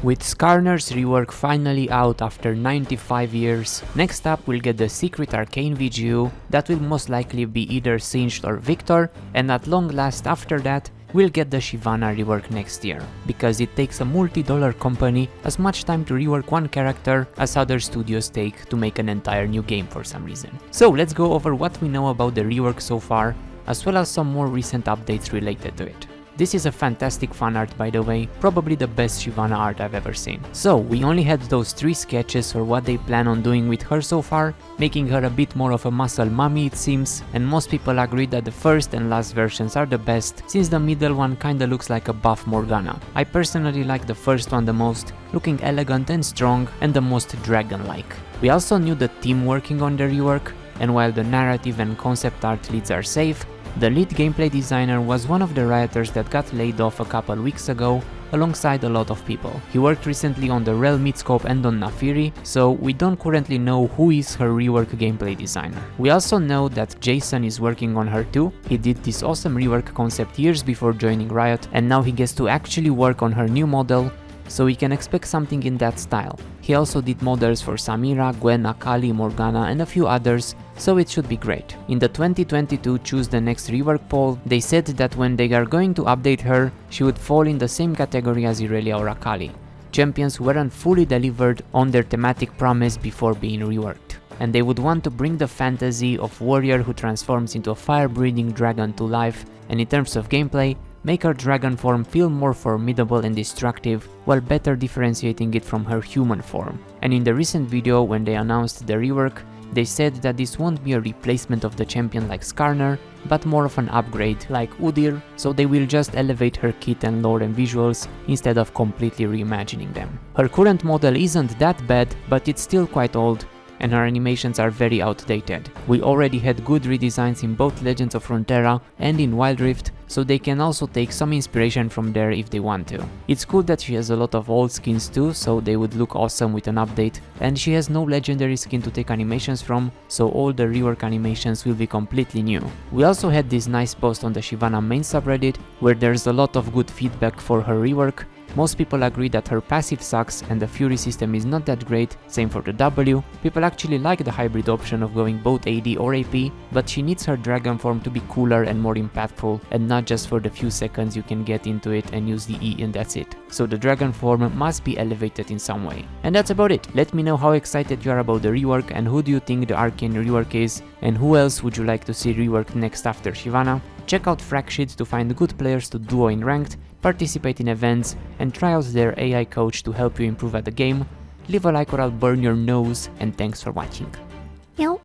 With Skarner's rework finally out after 95 years, next up we'll get the secret arcane VGU that will most likely be either Singed or Victor, and at long last after that we'll get the Shyvana rework next year, because it takes a multi-dollar company as much time to rework one character as other studios take to make an entire new game for some reason. So let's go over what we know about the rework so far, as well as some more recent updates related to it. This is a fantastic fan art, by the way, probably the best Shyvana art I've ever seen. So we only had those 3 sketches for what they plan on doing with her so far, making her a bit more of a muscle mummy it seems, and most people agree that the first and last versions are the best, since the middle one kinda looks like a buff Morgana. I personally like the first one the most, looking elegant and strong and the most dragon-like. We also knew the team working on the rework, and while the narrative and concept art leads are safe, the lead gameplay designer was one of the rioters that got laid off a couple weeks ago, alongside a lot of people. He worked recently on the Rel Midscope and on Nafiri, so we don't currently know who is her rework gameplay designer. We also know that Jason is working on her too. He did this awesome rework concept years before joining Riot, and now he gets to actually work on her new model, so we can expect something in that style. He also did models for Samira, Gwen, Akali, Morgana and a few others, so it should be great. In the 2022 Choose the Next Rework poll, they said that when they are going to update her, she would fall in the same category as Irelia or Akali, champions who weren't fully delivered on their thematic promise before being reworked. And they would want to bring the fantasy of warrior who transforms into a fire-breathing dragon to life, and in terms of gameplay, make her dragon form feel more formidable and destructive, while better differentiating it from her human form. And in the recent video when they announced the rework, they said that this won't be a replacement of the champion like Skarner, but more of an upgrade like Udyr, so they will just elevate her kit and lore and visuals instead of completely reimagining them. Her current model isn't that bad, but it's still quite old, and her animations are very outdated. We already had good redesigns in both Legends of Frontera and in Wild Rift, so they can also take some inspiration from there if they want to. It's cool that she has a lot of old skins too, so they would look awesome with an update, and she has no legendary skin to take animations from, so all the rework animations will be completely new. We also had this nice post on the Shyvana main subreddit, where there's a lot of good feedback for her rework. Most people agree that her passive sucks and the Fury system is not that great, same for the W. People actually like the hybrid option of going both AD or AP, but she needs her dragon form to be cooler and more impactful, and not just for the few seconds you can get into it and use the E and that's it. So the dragon form must be elevated in some way. And that's about it. Let me know how excited you are about the rework and who do you think the Arcane rework is, and who else would you like to see reworked next after Shyvana. Check out Fragsheet to find good players to duo in ranked, participate in events, and try out their AI coach to help you improve at the game. Leave a like or I'll burn your nose, and thanks for watching. Meow.